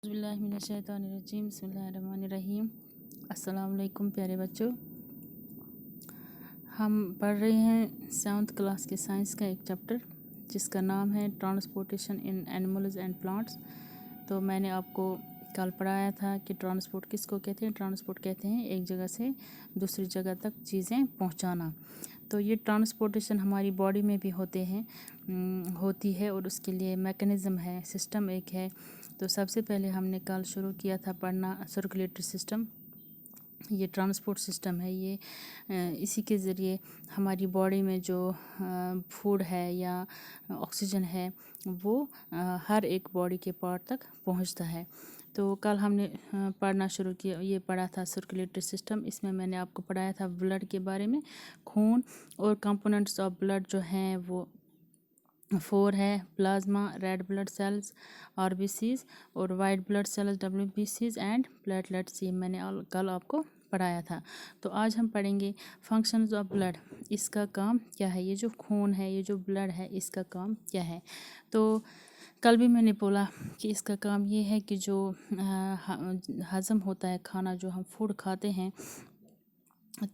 औज़ुबिल्लाहिमिनश्शैतानिर्रजीम बिस्मिल्लाहिर्रहमानिर्रहीम। अस्सलाम वालेकुम प्यारे बच्चों, हम पढ़ रहे हैं 7th क्लास के साइंस का एक चैप्टर जिसका नाम है transportation in animals and plants. तो मैंने आपको कल पढ़ाया था कि ट्रांसपोर्ट किसको कहते हैं। ट्रांसपोर्ट कहते हैं एक जगह से दूसरी जगह तक चीज़ें पहुंचाना। तो ये ट्रांसपोर्टेशन हमारी बॉडी में भी होती है और उसके लिए मैकेनिज़्म है, सिस्टम एक है। तो सबसे पहले हमने कल शुरू किया था पढ़ना सर्कुलेटरी सिस्टम। ये ट्रांसपोर्ट सिस्टम है, ये इसी के ज़रिए हमारी बॉडी में जो फूड है या ऑक्सीजन है वो हर एक बॉडी के पार्ट तक पहुंचता है। तो कल हमने पढ़ना शुरू किया, ये पढ़ा था सर्कुलेटरी सिस्टम। इसमें मैंने आपको पढ़ाया था ब्लड के बारे में। खून और कंपोनेंट्स ऑफ ब्लड जो हैं वो 4 है। Plasma, red blood cells RBCs, और वाइट ब्लड सेल्स डब्ल्यूबीसीज एंड प्लेटलेट्स, ये मैंने कल आपको पढ़ाया था। तो आज हम पढ़ेंगे फंक्शंस ऑफ ब्लड, इसका काम क्या है। ये जो खून है, ये जो ब्लड है, इसका काम क्या है। तो कल भी मैंने बोला कि इसका काम ये है कि जो हज़म होता है खाना, जो हम फूड खाते हैं,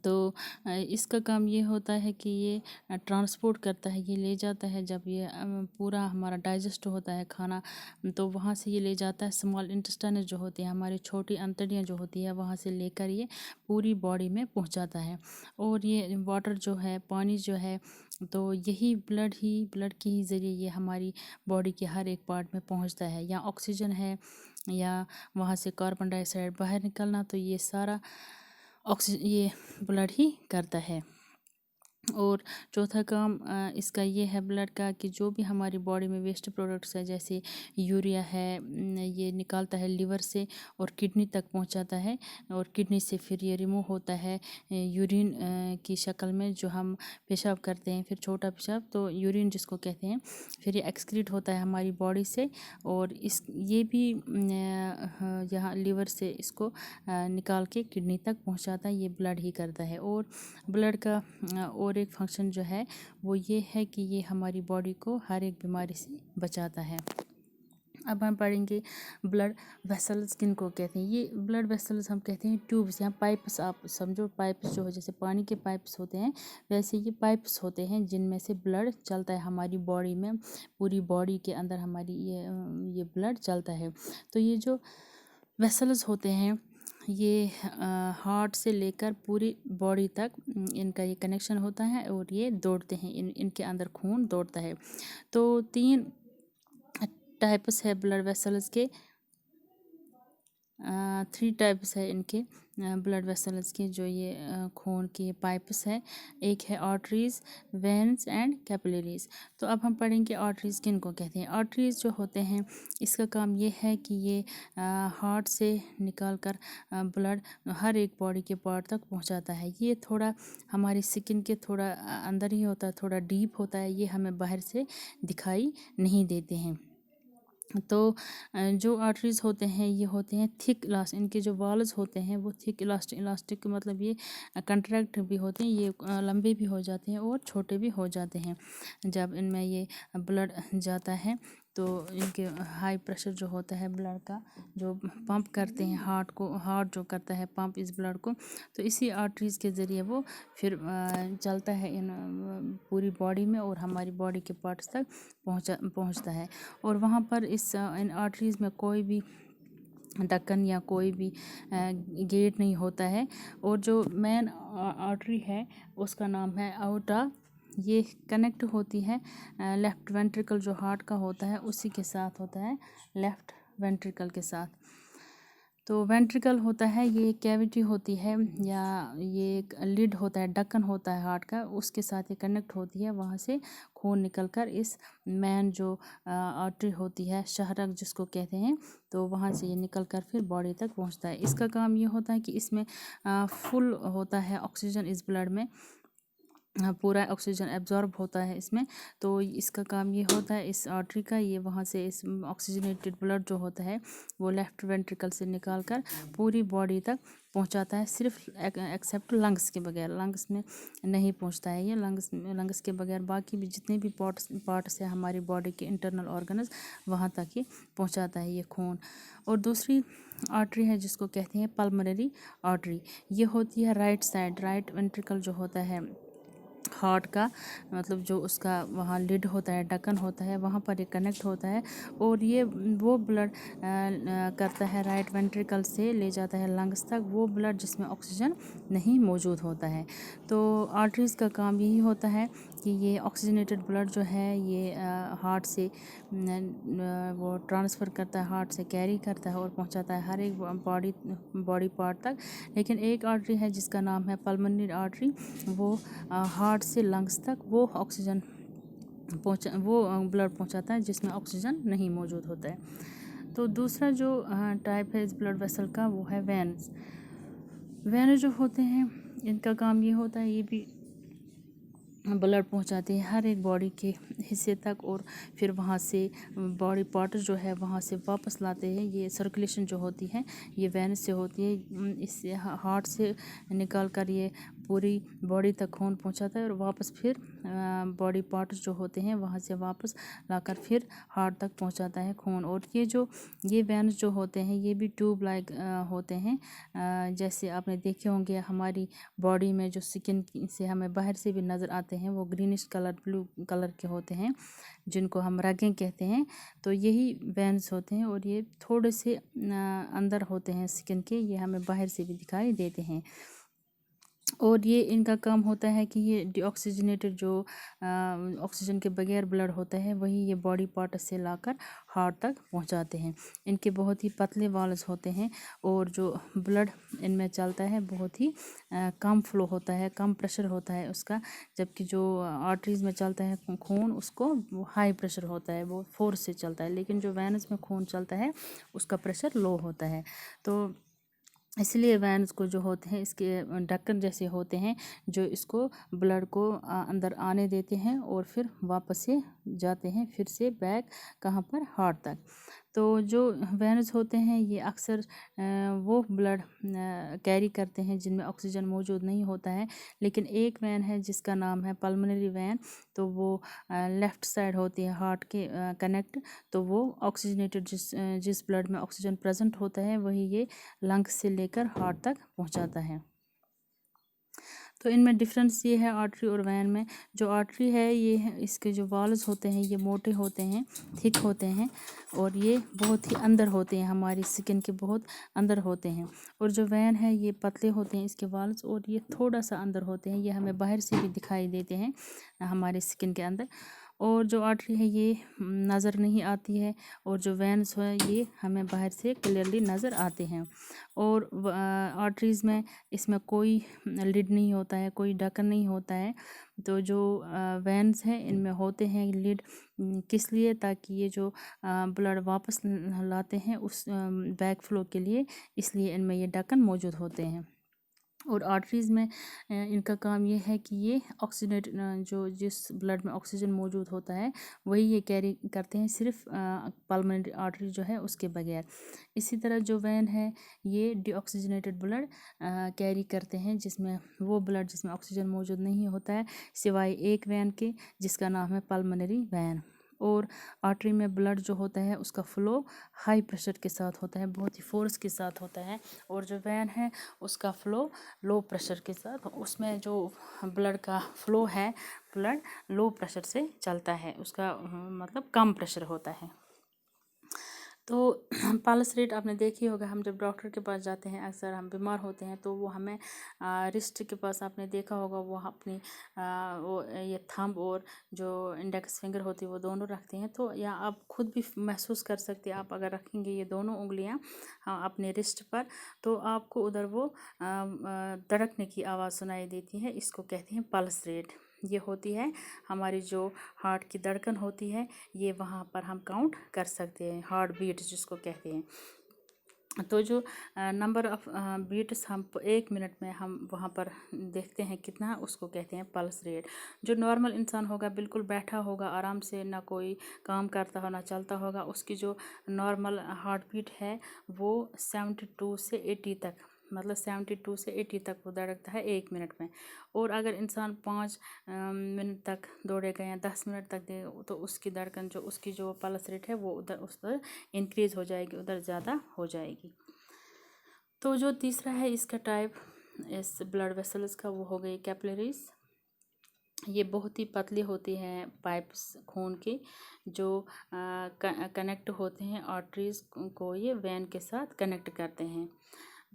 तो इसका काम ये होता है कि ये ट्रांसपोर्ट करता है, ये ले जाता है। जब ये पूरा हमारा डाइजेस्ट होता है खाना, तो वहाँ से ये ले जाता है स्मॉल इंटेस्टाइन जो होती है, हमारी छोटी अंतड़ियाँ जो होती है, वहाँ से लेकर ये पूरी बॉडी में पहुँचाता है। और ये वाटर जो है, पानी जो है, तो यही ब्लड के ही ज़रिए ये हमारी बॉडी के हर एक पार्ट में पहुँचता है। या ऑक्सीजन है या वहाँ से कार्बन डाइऑक्साइड बाहर निकलना, तो ये सारा ये ब्लड ही करता है। और चौथा काम इसका ये है ब्लड का कि जो भी हमारी बॉडी में वेस्ट प्रोडक्ट्स है, जैसे यूरिया है, ये निकालता है लिवर से और किडनी तक पहुंचाता है। और किडनी से फिर ये रिमूव होता है यूरिन की शक्ल में, जो हम पेशाब करते हैं, फिर छोटा पेशाब, तो यूरिन जिसको कहते हैं। फिर ये एक्सक्रीट होता है हमारी बॉडी से, और ये भी यहाँ लिवर से इसको निकाल के किडनी तक पहुँचाता है। ये ब्लड ही करता है। और ब्लड का और एक फंक्शन जो है वो ये है कि ये हमारी बॉडी को हर एक बीमारी से बचाता है। अब हम पढ़ेंगे ब्लड वेसल्स किन को कहते हैं। ये ब्लड वेसल्स हम कहते हैं ट्यूब्स या पाइप्स, आप समझो पाइप्स जो है, जैसे पानी के पाइप्स होते हैं वैसे ये पाइप्स होते हैं जिनमें से ब्लड चलता है हमारी बॉडी में। पूरी बॉडी के अंदर हमारी ये ब्लड चलता है। तो ये जो वेसल्स होते हैं ये हार्ट से लेकर पूरी बॉडी तक इनका ये कनेक्शन होता है और ये दौड़ते हैं, इनके अंदर खून दौड़ता है। तो 3 टाइप्स है ब्लड वेसल्स के, 3 टाइप्स है इनके ब्लड वेसल्स के, जो ये खून के पाइप्स है। एक है आर्टरीज, वेन्स एंड कैपिलरीज। तो अब हम पढ़ेंगे आर्टरीज किन को कहते हैं। आर्टरीज जो होते हैं इसका काम ये है कि ये हार्ट से निकाल कर ब्लड हर एक बॉडी के पार्ट तक पहुंचाता है। ये थोड़ा हमारी स्किन के थोड़ा अंदर ही होता है, थोड़ा डीप होता है, ये हमें बाहर से दिखाई नहीं देते हैं। तो जो आर्टरीज होते हैं ये होते हैं थिक इलास्टिक, इनके जो वॉल्स होते हैं वो थिक इलास्टिक मतलब ये कंट्रैक्ट भी होते हैं, ये लंबे भी हो जाते हैं और छोटे भी हो जाते हैं। जब इनमें ये ब्लड जाता है तो इनके हाई प्रेशर जो होता है ब्लड का, जो पंप करते हैं हार्ट जो करता है पंप इस ब्लड को, तो इसी आर्टरीज के ज़रिए वो फिर चलता है इन पूरी बॉडी में और हमारी बॉडी के पार्ट्स तक पहुंचता है। और वहाँ पर इन आर्टरीज में कोई भी ढक्कन या कोई भी गेट नहीं होता है। और जो मेन आर्टरी है उसका नाम है आउटा, ये कनेक्ट होती है लेफ़्ट वेंट्रिकल जो हार्ट का होता है उसी के साथ होता है, लेफ़्ट वेंट्रिकल के साथ। तो वेंट्रिकल होता है, ये कैविटी होती है या ये एक लिड होता है, ढक्कन होता है हार्ट का, उसके साथ ये कनेक्ट होती है। वहाँ से खून निकलकर इस मेन जो आर्टरी होती है, शहरक जिसको कहते हैं, तो वहाँ से ये निकलकर फिर बॉडी तक पहुँचता है। इसका काम ये होता है कि इसमें फुल होता है ऑक्सीजन इस ब्लड में, पूरा ऑक्सीजन एब्जॉर्ब होता है इसमें। तो इसका काम ये होता है इस आर्टरी का, ये वहाँ से इस ऑक्सीजनेटेड ब्लड जो होता है वो लेफ़्ट वेंट्रिकल से निकाल कर पूरी बॉडी तक पहुँचाता है, सिर्फ एक्सेप्ट लंग्स के बगैर। लंग्स में नहीं पहुँचता है ये, लंग्स के बगैर बाकी भी जितने भी पार्ट्स है हमारी बॉडी के इंटरनल ऑर्गन्स, वहाँ तक ही पहुँचाता है ये खून। और दूसरी आर्टरी है जिसको कहते हैं पल्मोनरी आर्टरी, ये होती है राइट साइड, राइट वेंट्रिकल जो होता है हार्ट का, मतलब जो उसका वहाँ लिड होता है, ढक्कन होता है, वहाँ पर ये कनेक्ट होता है और ये वो ब्लड करता है राइट वेंट्रिकल से ले जाता है लंग्स तक, वो ब्लड जिसमें ऑक्सीजन नहीं मौजूद होता है। तो आर्टरीज़ का काम यही होता है कि ये ऑक्सीजनेटेड ब्लड जो है ये हार्ट से वो ट्रांसफ़र करता है, हार्ट से कैरी करता है और पहुंचाता है हर एक बॉडी पार्ट तक। लेकिन एक आर्टरी है जिसका नाम है पल्मोनरी आर्टरी, वो हार्ट से लंग्स तक वो ऑक्सीजन वो ब्लड पहुंचाता है जिसमें ऑक्सीजन नहीं मौजूद होता है। तो दूसरा जो टाइप है इस ब्लड वेसल का वो है वेन्स। वेन जो होते हैं इनका काम ये होता है, ये भी ब्लड पहुंचाते हैं हर एक बॉडी के हिस्से तक और फिर वहाँ से बॉडी पार्ट जो है वहाँ से वापस लाते हैं। ये सर्कुलेशन जो होती है ये वेन से होती है, इससे हार्ट से निकाल कर ये पूरी बॉडी तक खून पहुंचाता है और वापस फिर बॉडी पार्ट्स जो होते हैं वहाँ से वापस लाकर फिर हार्ट तक पहुंचाता है खून। और ये वेन्स जो होते हैं ये भी ट्यूब लाइक होते हैं, जैसे आपने देखे होंगे हमारी बॉडी में जो स्किन से हमें बाहर से भी नज़र आते हैं वो ग्रीनिश कलर, ब्लू कलर के होते हैं जिनको हम रगें कहते हैं। तो यही वेन्स होते हैं और ये थोड़े से अंदर होते हैं स्किन के, ये हमें बाहर से भी दिखाई देते हैं। और ये इनका काम होता है कि ये डीऑक्सीजनेटेड जो ऑक्सीजन के बगैर ब्लड होता है वही ये बॉडी पार्ट से लाकर हार्ट तक पहुंचाते हैं। इनके बहुत ही पतले वॉल्व्स होते हैं और जो ब्लड इनमें चलता है बहुत ही कम फ्लो होता है, कम प्रेशर होता है उसका, जबकि जो आर्टरीज़ में चलता है खून उसको हाई प्रेशर होता है, वो फोर्स से चलता है। लेकिन जो वेन्स में खून चलता है उसका प्रेशर लो होता है। तो इसलिए वेन्स को जो होते हैं इसके ढक्कन जैसे होते हैं जो इसको ब्लड को अंदर आने देते हैं और फिर वापस से जाते हैं फिर से बैक कहाँ पर, हार्ट तक। तो जो वेन्स होते हैं ये अक्सर वो ब्लड कैरी करते हैं जिनमें ऑक्सीजन मौजूद नहीं होता है। लेकिन एक वेन है जिसका नाम है पल्मोनरी वेन, तो वो लेफ़्ट साइड होती है हार्ट के कनेक्ट, तो वो ऑक्सीजनेटेड जिस ब्लड में ऑक्सीजन प्रेजेंट होता है वही ये लंग्स से लेकर हार्ट तक पहुंचाता है। तो इनमें डिफरेंस ये है आर्टरी और वेन में। जो आर्टरी है ये इसके जो वॉल्स होते हैं ये मोटे होते हैं, थिक होते हैं और ये बहुत ही अंदर होते हैं, हमारी स्किन के बहुत अंदर होते हैं। और जो वेन है ये पतले होते हैं इसके वॉल्स और ये थोड़ा सा अंदर होते हैं, ये हमें बाहर से भी दिखाई देते हैं हमारे स्किन के अंदर। और जो आर्टरी है ये नज़र नहीं आती है और जो वेन्स है ये हमें बाहर से क्लियरली नज़र आते हैं। और आर्टरीज़ में इसमें कोई लिड नहीं होता है, कोई ढक्कन नहीं होता है। तो जो वेन्स हैं इनमें होते हैं लिड, किस लिए, ताकि ये जो ब्लड वापस लाते हैं उस बैक फ्लो के लिए, इसलिए इनमें ये ढक्कन मौजूद होते हैं। और आर्टरीज़ में इनका काम ये है कि ये ऑक्सीजनेट जो जिस ब्लड में ऑक्सीजन मौजूद होता है वही ये कैरी करते हैं, सिर्फ पल्मोनरी आर्टरी जो है उसके बगैर। इसी तरह जो वेन है ये डीऑक्सीजनेटेड ब्लड कैरी करते हैं, जिसमें वो ब्लड जिसमें ऑक्सीजन मौजूद नहीं होता है सिवाय एक वेन के जिसका नाम है पल्मोनरी वेन। और आर्टरी में ब्लड जो होता है उसका फ़्लो हाई प्रेशर के साथ होता है, बहुत ही फोर्स के साथ होता है। और जो वेन है उसका फ़्लो लो प्रेशर के साथ, उसमें जो ब्लड का फ़्लो है ब्लड लो प्रेशर से चलता है, उसका मतलब कम प्रेशर होता है। तो पल्स रेट आपने देखी होगा, हम जब डॉक्टर के पास जाते हैं अक्सर हम बीमार होते हैं तो वो हमें रिस्ट के पास आपने देखा होगा वो अपनी वो ये थंब और जो इंडेक्स फिंगर होती है वो दोनों रखते हैं। तो या आप खुद भी महसूस कर सकते हैं, आप अगर रखेंगे ये दोनों उंगलियां अपने रिस्ट पर तो आपको उधर वो धड़कने की आवाज़ सुनाई देती है, इसको कहते हैं पल्स रेट। ये होती है हमारी जो हार्ट की धड़कन होती है, ये वहाँ पर हम काउंट कर सकते हैं, हार्ट बीट जिसको कहते हैं। तो जो नंबर ऑफ बीट्स हम 1 मिनट में हम वहाँ पर देखते हैं कितना, उसको कहते हैं पल्स रेट। जो नॉर्मल इंसान होगा, बिल्कुल बैठा होगा आराम से, ना कोई काम करता हो ना चलता होगा, उसकी जो नॉर्मल हार्ट बीट है वो 72 से 80 तक, मतलब 72 से 80 तक वो धड़कता है 1 मिनट में। और अगर इंसान 5 मिनट तक दौड़ेगा या 10 मिनट तक दे, तो उसकी धड़कन जो उसकी जो पल्स रेट है वो उधर इंक्रीज़ हो जाएगी, उधर ज़्यादा हो जाएगी। तो जो तीसरा है इसका टाइप इस ब्लड वेसल्स का, वो हो गई कैपिलरीज। ये बहुत ही पतली होती हैं पाइप्स खून की, जो कनेक्ट होते हैं आर्टरीज को, ये वेन के साथ कनेक्ट करते हैं।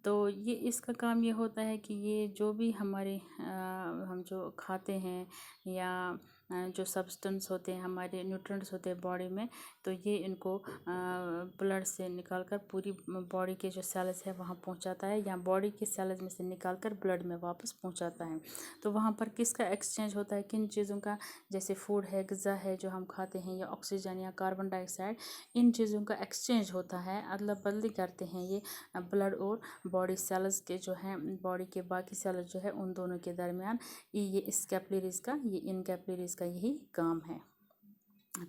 तो ये इसका काम ये होता है कि ये जो भी हमारे हम जो खाते हैं या जो सब्सटेंस होते हैं, हमारे न्यूट्रिएंट्स होते हैं बॉडी में, तो ये इनको ब्लड से निकालकर पूरी बॉडी के जो सेल्स है वहाँ पहुँचाता है, या बॉडी के सेल्स में से निकालकर ब्लड में वापस पहुँचाता है। तो वहाँ पर किसका एक्सचेंज होता है, किन चीज़ों का, जैसे फूड है, ग़िज़ा है जो हम खाते हैं, या ऑक्सीजन या कार्बन डाइऑक्साइड, इन चीज़ों का एक्सचेंज होता है, अदला बदली करते हैं ये ब्लड और बॉडी सेल्स के जो हैं, बॉडी के बाकी सेल्स जो है उन दोनों के दरमियान। ये इस कैपिलरीज का, ये इन कैपिलरीज का यही काम है।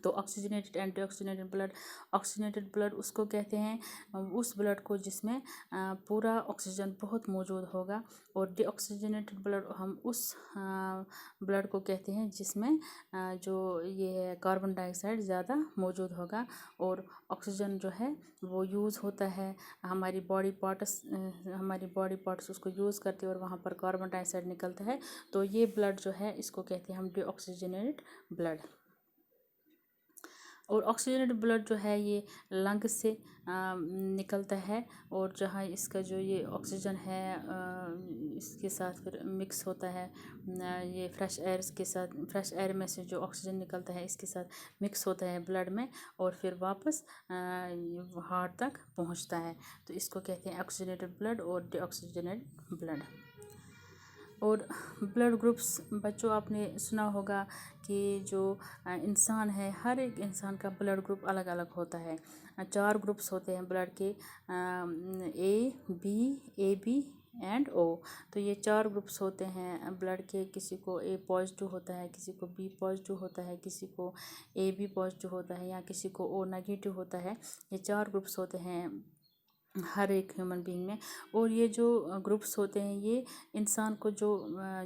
तो oxygenated anti oxygenated blood, oxygenated blood उसको कहते हैं उस ब्लड को जिसमें पूरा ऑक्सीजन बहुत मौजूद होगा, और डीऑक्सीजनेटेड ब्लड हम उस ब्लड को कहते हैं जिसमें जो ये है कार्बन डाइऑक्साइड ज़्यादा मौजूद होगा, और ऑक्सीजन जो है वो यूज़ होता है, हमारी बॉडी पार्ट्स उसको यूज़ करते हैं और वहाँ पर कार्बन डाइऑक्साइड निकलता है। तो ये ब्लड जो है इसको कहते हैं हम डीऑक्सीजनेटेड ब्लड। और ऑक्सीजनेटेड ब्लड जो है ये लंग से निकलता है, और जहाँ इसका जो ये ऑक्सीजन है इसके साथ फिर मिक्स होता है, ये फ्रेश एयर के साथ, फ्रेश एयर में से जो ऑक्सीजन निकलता है इसके साथ मिक्स होता है ब्लड में, और फिर वापस हार्ट तक पहुँचता है। तो इसको कहते हैं ऑक्सीजनेटेड ब्लड और डीऑक्सीजनेटेड ब्लड। और ब्लड ग्रुप्स, बच्चों आपने सुना होगा कि जो इंसान है, हर एक इंसान का ब्लड ग्रुप अलग अलग होता है। 4 ग्रुप्स होते हैं ब्लड के, ए बी एंड ओ। तो ये 4 ग्रुप्स होते हैं ब्लड के। किसी को ए पॉजिटिव होता है, किसी को बी पॉजिटिव होता है, किसी को ए बी पॉजिटिव होता है, या किसी को ओ नेगेटिव होता है। ये 4 ग्रुप्स होते हैं हर एक ह्यूमन बीइंग में। और ये जो ग्रुप्स होते हैं, ये इंसान को जो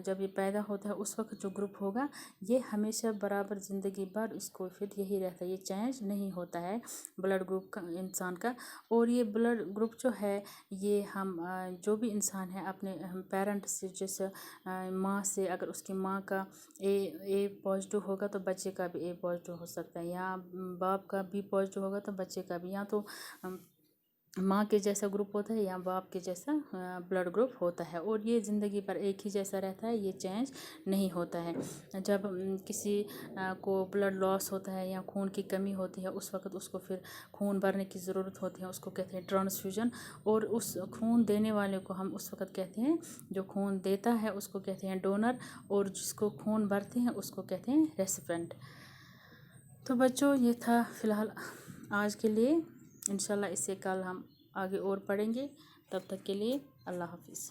जब ये पैदा होता है उस वक्त जो ग्रुप होगा, ये हमेशा बराबर ज़िंदगी भर इसको फिर यही रहता है, ये चेंज नहीं होता है ब्लड ग्रुप का इंसान का। और ये ब्लड ग्रुप जो है ये हम जो भी इंसान है अपने पेरेंट से, जैसे माँ से, अगर उसकी माँ का ए पॉजिटिव होगा तो बच्चे का भी ए पॉजिटिव हो सकता है, या बाप का बी पॉजिटिव होगा तो बच्चे का भी, या तो माँ के जैसा ग्रुप होता है या बाप के जैसा ब्लड ग्रुप होता है। और ये ज़िंदगी पर एक ही जैसा रहता है, ये चेंज नहीं होता है। जब किसी को ब्लड लॉस होता है या खून की कमी होती है, उस वक्त उसको फिर खून भरने की ज़रूरत होती है, उसको कहते हैं ट्रांसफ्यूजन। और उस खून देने वाले को हम उस वक्त कहते हैं, जो खून देता है उसको कहते हैं डोनर, और जिसको खून भरते हैं उसको कहते हैं रेसिपिएंट। तो बच्चों ये था फ़िलहाल आज के लिए। इंशाल्लाह इससे कल हम आगे और पढ़ेंगे। तब तक के लिए अल्लाह हाफिज़।